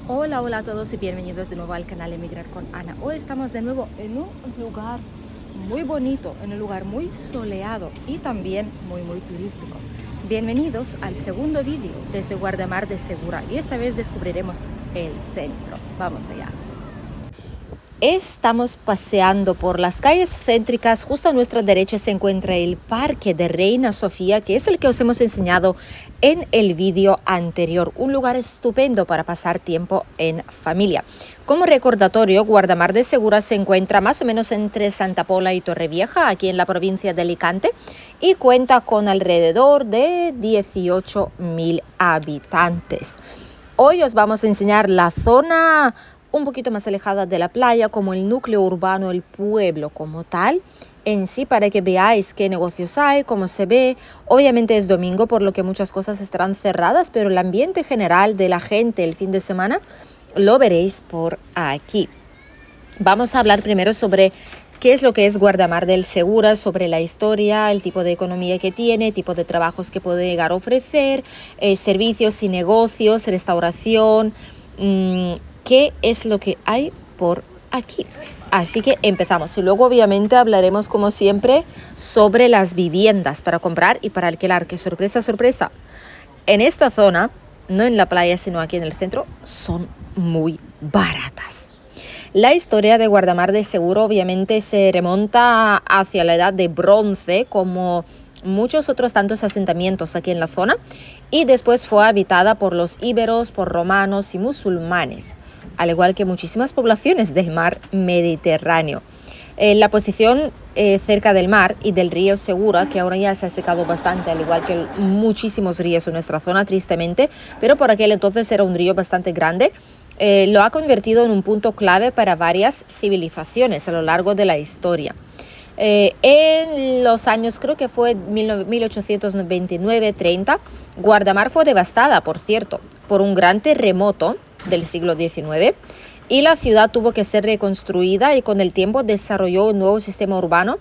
Hola, hola a todos y bienvenidos de nuevo al canal Emigrar con Ana. Hoy estamos de nuevo en un lugar muy bonito, en un lugar muy soleado y también muy turístico. Bienvenidos al segundo vídeo desde Guardamar de Segura y esta vez descubriremos el centro. Vamos allá. Estamos paseando por las calles céntricas. Justo a nuestra derecha se encuentra el Parque de Reina Sofía, que es el que os hemos enseñado en el vídeo anterior. Un lugar estupendo para pasar tiempo en familia. Como recordatorio, Guardamar de Segura se encuentra más o menos entre Santa Pola y Torrevieja, aquí en la provincia de Alicante, y cuenta con alrededor de 18.000 habitantes. Hoy os vamos a enseñar la zona un poquito más alejada de la playa, como el núcleo urbano, el pueblo como tal, en sí, para que veáis qué negocios hay, cómo se ve. Obviamente es domingo, por lo que muchas cosas estarán cerradas, pero el ambiente general de la gente el fin de semana lo veréis por aquí. Vamos a hablar primero sobre qué es lo que es Guardamar del Segura, sobre la historia, el tipo de economía que tiene, tipo de trabajos que puede llegar a ofrecer, servicios y negocios, restauración, qué es lo que hay por aquí. Así que empezamos y luego obviamente hablaremos como siempre sobre las viviendas para comprar y para alquilar, que sorpresa, sorpresa. En esta zona, no en la playa sino aquí en el centro, son muy baratas. La historia de Guardamar de Segura obviamente se remonta hacia la edad de bronce, como muchos otros tantos asentamientos aquí en la zona, y después fue habitada por los íberos, por romanos y musulmanes, al igual que muchísimas poblaciones del mar Mediterráneo. La posición cerca del mar y del río Segura, que ahora ya se ha secado bastante, al igual que muchísimos ríos en nuestra zona, tristemente, pero por aquel entonces era un río bastante grande, lo ha convertido en un punto clave para varias civilizaciones a lo largo de la historia. En los años, creo que fue 1829-30, Guardamar fue devastada, por cierto, por un gran terremoto del siglo XIX, y la ciudad tuvo que ser reconstruida y con el tiempo desarrolló un nuevo sistema urbano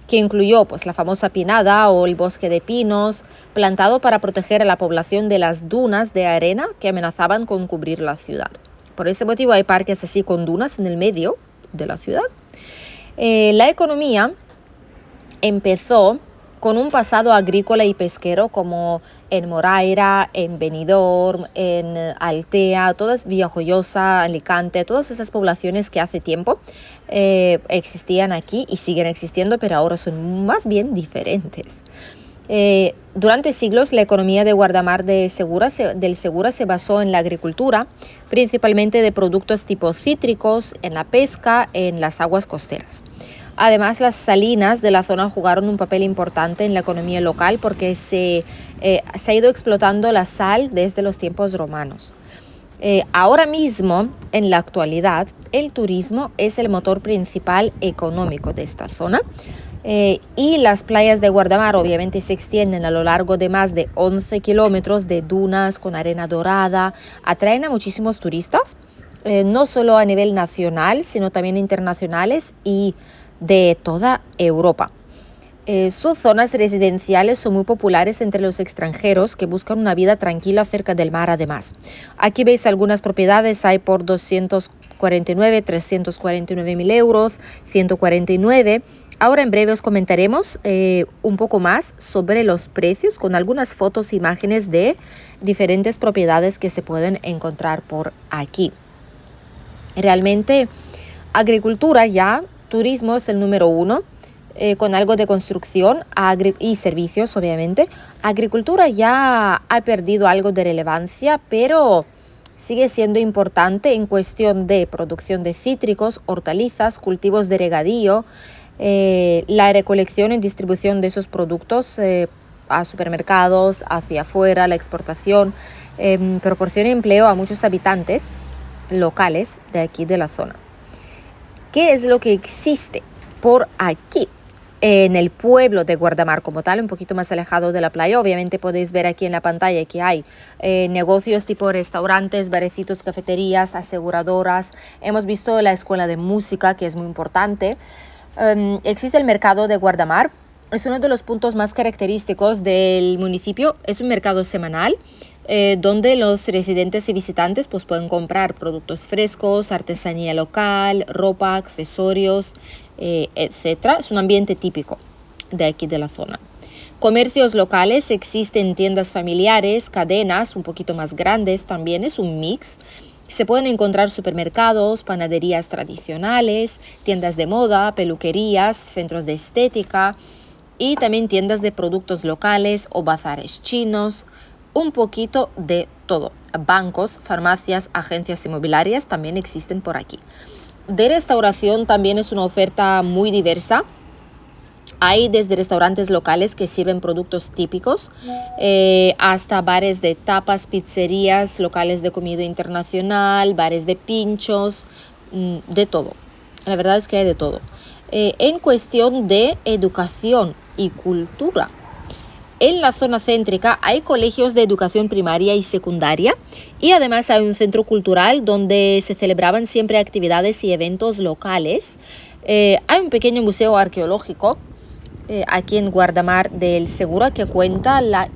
que incluyó la famosa pinada o el bosque de pinos, plantado para proteger a la población de las dunas de arena que amenazaban con cubrir la ciudad. Por ese motivo hay parques así con dunas en el medio de la ciudad. La economía empezó con un pasado agrícola y pesquero, como en Moraira, en Benidorm, en Altea, todas Villajoyosa, Alicante, todas esas poblaciones que hace tiempo existían aquí y siguen existiendo, pero ahora son más bien diferentes. Durante siglos la economía de Guardamar del Segura se basó en la agricultura, principalmente de productos tipo cítricos, en la pesca, en las aguas costeras. Además, las salinas de la zona jugaron un papel importante en la economía local porque se ha ido explotando la sal desde los tiempos romanos. Ahora mismo, en la actualidad, el turismo es el motor principal económico de esta zona. Y las playas de Guardamar obviamente se extienden a lo largo de más de 11 kilómetros de dunas con arena dorada. Atraen a muchísimos turistas, no solo a nivel nacional, sino también internacionales y de toda Europa. Sus zonas residenciales son muy populares entre los extranjeros que buscan una vida tranquila cerca del mar además. Aquí veis algunas propiedades, hay por 249, 349 mil euros, 149. Ahora en breve os comentaremos un poco más sobre los precios con algunas fotos e imágenes de diferentes propiedades que se pueden encontrar por aquí. Realmente, agricultura ya, turismo es el número uno, con algo de construcción y servicios, obviamente. Agricultura ya ha perdido algo de relevancia, pero sigue siendo importante en cuestión de producción de cítricos, hortalizas, cultivos de regadío, la recolección y distribución de esos productos a supermercados, hacia afuera, la exportación, proporciona empleo a muchos habitantes locales de aquí de la zona. ¿Qué es lo que existe por aquí? En el pueblo de Guardamar como tal, un poquito más alejado de la playa. Obviamente podéis ver aquí en la pantalla que hay negocios tipo restaurantes, barecitos, cafeterías, aseguradoras. Hemos visto la escuela de música, que es muy importante. Existe el mercado de Guardamar. Es uno de los puntos más característicos del municipio. Es un mercado semanal donde los residentes y visitantes pues, pueden comprar productos frescos, artesanía local, ropa, accesorios, etc. Es un ambiente típico de aquí de la zona. Comercios locales, existen tiendas familiares, cadenas un poquito más grandes, también es un mix. Se pueden encontrar supermercados, panaderías tradicionales, tiendas de moda, peluquerías, centros de estética y también tiendas de productos locales o bazares chinos, un poquito de todo. Bancos, farmacias, agencias inmobiliarias también existen por aquí. De restauración también es una oferta muy diversa. Hay desde restaurantes locales que sirven productos típicos hasta bares de tapas, pizzerías, locales de comida internacional, bares de pinchos, de todo. La verdad es que hay de todo. En cuestión de educación y cultura, en la zona céntrica hay colegios de educación primaria y secundaria y además hay un centro cultural donde se celebraban siempre actividades y eventos locales. Hay un pequeño museo arqueológico aquí en Guardamar del Segura que cuenta la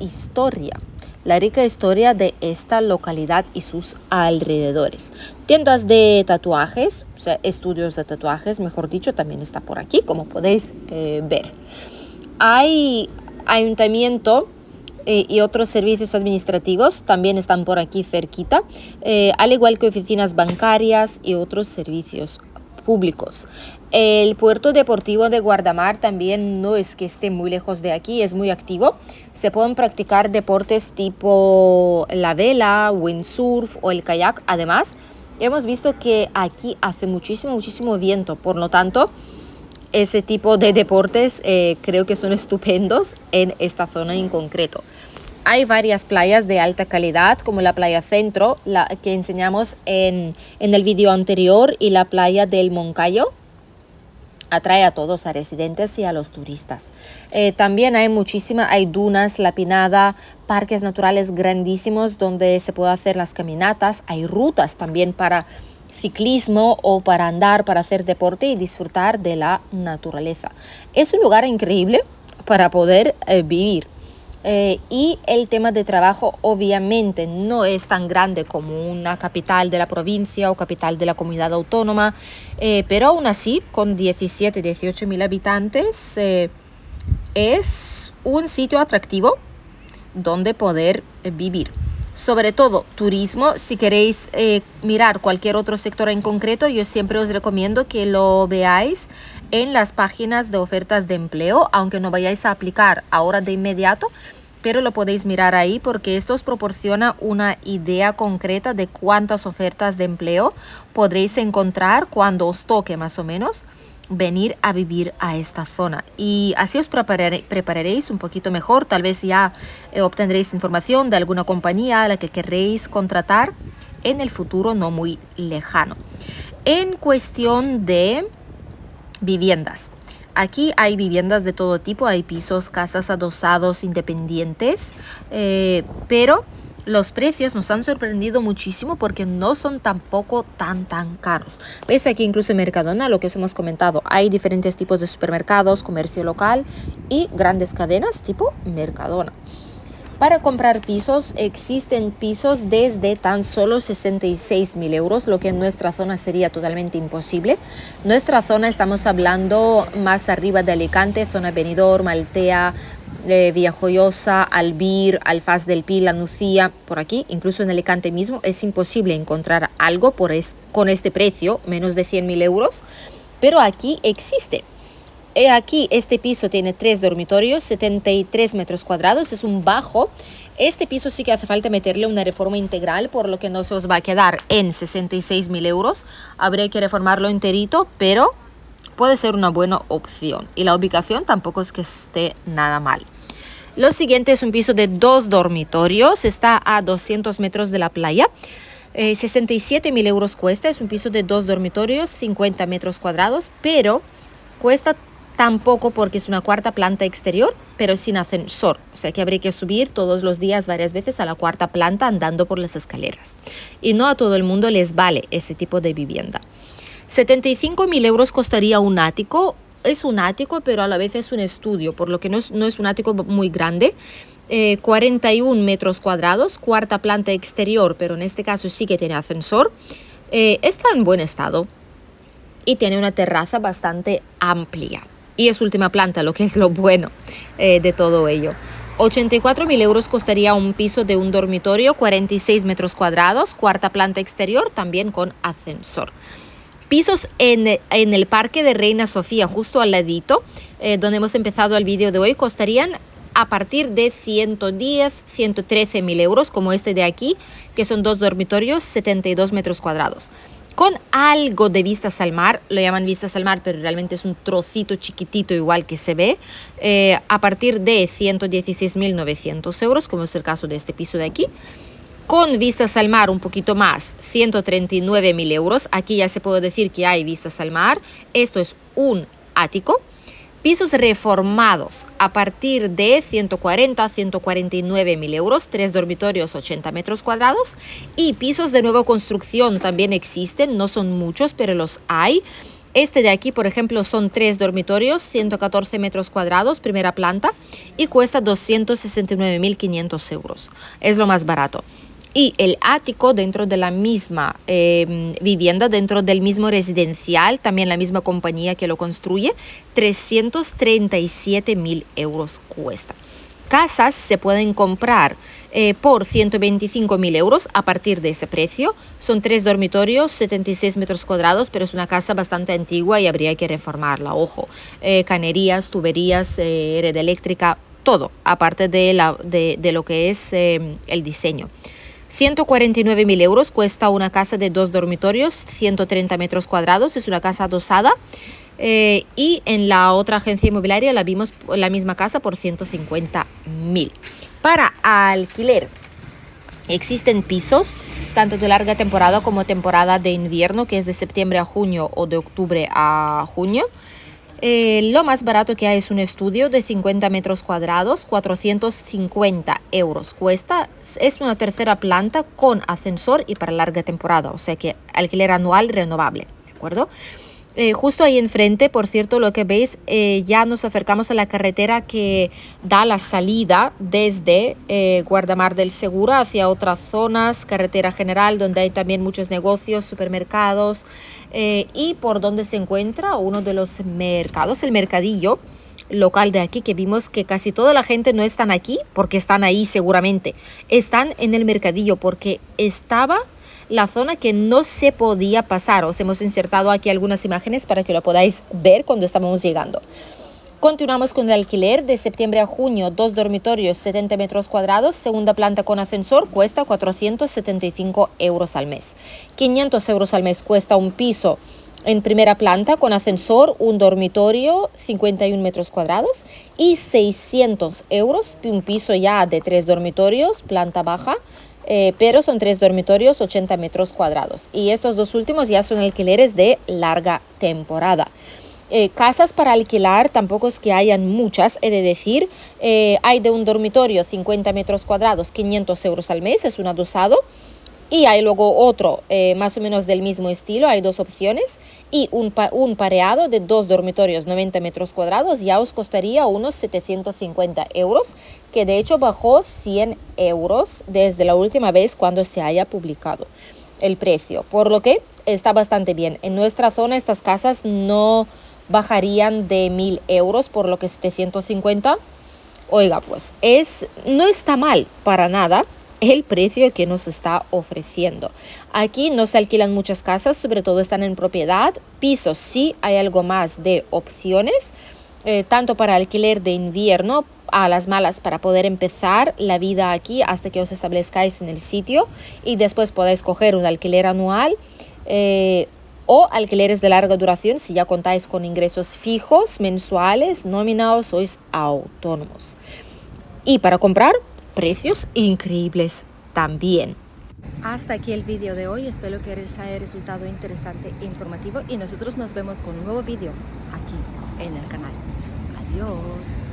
rica historia de esta localidad y sus alrededores. Tiendas de tatuajes, o sea, estudios de tatuajes, mejor dicho, también está por aquí, como podéis ver. Hay ayuntamiento y otros servicios administrativos también están por aquí cerquita, al igual que oficinas bancarias y otros servicios públicos. El puerto deportivo de Guardamar también no es que esté muy lejos de aquí, es muy activo. Se pueden practicar deportes tipo la vela, windsurf o el kayak. Además, hemos visto que aquí hace muchísimo viento, por lo tanto, ese tipo de deportes creo que son estupendos en esta zona en concreto. Hay varias playas de alta calidad, como la playa Centro, la que enseñamos en el vídeo anterior, y la playa del Moncayo. Atrae a todos, a residentes y a los turistas. También hay dunas, La Pinada, parques naturales grandísimos donde se puede hacer las caminatas. Hay rutas también para ciclismo o para andar, para hacer deporte y disfrutar de la naturaleza. Es un lugar increíble para poder vivir. Y el tema de trabajo obviamente no es tan grande como una capital de la provincia o capital de la comunidad autónoma, pero aún así con 18 mil habitantes es un sitio atractivo donde poder vivir. Sobre todo turismo. Si queréis mirar cualquier otro sector en concreto, yo siempre os recomiendo que lo veáis en las páginas de ofertas de empleo, aunque no vayáis a aplicar ahora de inmediato, pero lo podéis mirar ahí porque esto os proporciona una idea concreta de cuántas ofertas de empleo podréis encontrar cuando os toque más o menos venir a vivir a esta zona. Y así os prepararéis un poquito mejor. Tal vez ya obtendréis información de alguna compañía a la que querréis contratar en el futuro no muy lejano. En cuestión de viviendas, aquí hay viviendas de todo tipo, hay pisos, casas adosados, independientes, pero los precios nos han sorprendido muchísimo porque no son tampoco tan caros. Ves aquí incluso en Mercadona, lo que os hemos comentado, hay diferentes tipos de supermercados, comercio local y grandes cadenas tipo Mercadona. Para comprar pisos, existen pisos desde tan solo 66.000 euros, lo que en nuestra zona sería totalmente imposible. Nuestra zona, estamos hablando más arriba de Alicante, zona Benidorm, Altea, Villajoyosa, Albir, Alfaz del Pi, La Nucía, por aquí, incluso en Alicante mismo, es imposible encontrar algo con este precio, menos de 100.000 euros, pero aquí existe. Aquí este piso tiene 3 dormitorios, 73 metros cuadrados, es un bajo. Este piso sí que hace falta meterle una reforma integral, por lo que no se os va a quedar en 66.000 euros. Habría que reformarlo enterito, pero puede ser una buena opción. Y la ubicación tampoco es que esté nada mal. Lo siguiente es un piso de 2 dormitorios, está a 200 metros de la playa. 67.000 euros cuesta, es un piso de 2 dormitorios, 50 metros cuadrados, pero cuesta tampoco porque es una 4ª planta exterior, pero sin ascensor. O sea que habría que subir todos los días varias veces a la 4ª planta andando por las escaleras. Y no a todo el mundo les vale ese tipo de vivienda. 75.000 euros costaría un ático. Es un ático, pero a la vez es un estudio, por lo que no es un ático muy grande. 41 metros cuadrados, cuarta planta exterior, pero en este caso sí que tiene ascensor. Está en buen estado y tiene una terraza bastante amplia. Y es última planta, lo que es lo bueno de todo ello. 84.000 euros costaría un piso de un dormitorio, 46 metros cuadrados, cuarta planta exterior, también con ascensor. Pisos en el Parque de Reina Sofía, justo al ladito, donde hemos empezado el vídeo de hoy, costarían a partir de 110, 113.000 euros, como este de aquí, que son 2 dormitorios, 72 metros cuadrados. Con algo de vistas al mar, lo llaman vistas al mar, pero realmente es un trocito chiquitito igual que se ve, a partir de 116.900 euros, como es el caso de este piso de aquí. Con vistas al mar un poquito más, 139.000 euros. Aquí ya se puede decir que hay vistas al mar. Esto es un ático. Pisos reformados a partir de 149.000 euros, 3 dormitorios, 80 metros cuadrados. Y pisos de nueva construcción también existen, no son muchos, pero los hay. Este de aquí, por ejemplo, son 3 dormitorios, 114 metros cuadrados, primera planta, y cuesta 269.500 euros. Es lo más barato. Y el ático dentro de la misma vivienda, dentro del mismo residencial, también la misma compañía que lo construye, 337.000 euros cuesta. Casas se pueden comprar por 125.000 euros a partir de ese precio. Son 3 dormitorios, 76 metros cuadrados, pero es una casa bastante antigua y habría que reformarla. Ojo, cañerías, tuberías, red eléctrica, todo, aparte de lo que es el diseño. 149.000 euros cuesta una casa de 2 dormitorios, 130 metros cuadrados, es una casa adosada. Y en la otra agencia inmobiliaria la vimos la misma casa por 150.000. Para alquiler existen pisos, tanto de larga temporada como temporada de invierno, que es de septiembre a junio o de octubre a junio. Lo más barato que hay es un estudio de 50 metros cuadrados, 450 euros cuesta. Es una tercera planta con ascensor y para larga temporada, o sea que alquiler anual renovable, ¿de acuerdo? Justo ahí enfrente, por cierto, lo que veis, ya nos acercamos a la carretera que da la salida desde Guardamar del Segura hacia otras zonas, carretera general, donde hay también muchos negocios, supermercados, y por donde se encuentra uno de los mercados, el mercadillo local de aquí, que vimos que casi toda la gente no están aquí porque están ahí seguramente, están en el mercadillo porque estaba la zona que no se podía pasar. Os hemos insertado aquí algunas imágenes para que lo podáis ver cuando estábamos llegando. Continuamos con el alquiler de septiembre a junio, 2 dormitorios, 70 metros cuadrados, segunda planta con ascensor, cuesta 475 euros al mes. 500 euros al mes cuesta un piso en primera planta con ascensor, un dormitorio, 51 metros cuadrados, y 600 euros un piso ya de 3 dormitorios, planta baja, pero son 3 dormitorios, 80 metros cuadrados. Y estos dos últimos ya son alquileres de larga temporada. Casas para alquilar tampoco es que hayan muchas, he de decir. Hay de un dormitorio, 50 metros cuadrados, 500 euros al mes, es un adosado. Y hay luego otro más o menos del mismo estilo, hay 2 opciones. Y un pareado de 2 dormitorios, 90 metros cuadrados, ya os costaría unos 750 euros, que de hecho bajó 100 euros desde la última vez cuando se haya publicado el precio. Por lo que está bastante bien. En nuestra zona estas casas no bajarían de 1.000 euros, por lo que 750, oiga, pues no está mal para nada el precio que nos está ofreciendo. Aquí no se alquilan muchas casas, sobre todo están en propiedad. Pisos sí hay algo más de opciones, tanto para alquiler de invierno, a las malas, para poder empezar la vida aquí hasta que os establezcáis en el sitio y después podáis coger un alquiler anual, o alquileres de larga duración si ya contáis con ingresos fijos, mensuales, nóminaos, sois autónomos. Y para comprar, precios increíbles también. Hasta aquí el vídeo de hoy, espero que les haya resultado interesante e informativo y nosotros nos vemos con un nuevo vídeo aquí en el canal. Adiós.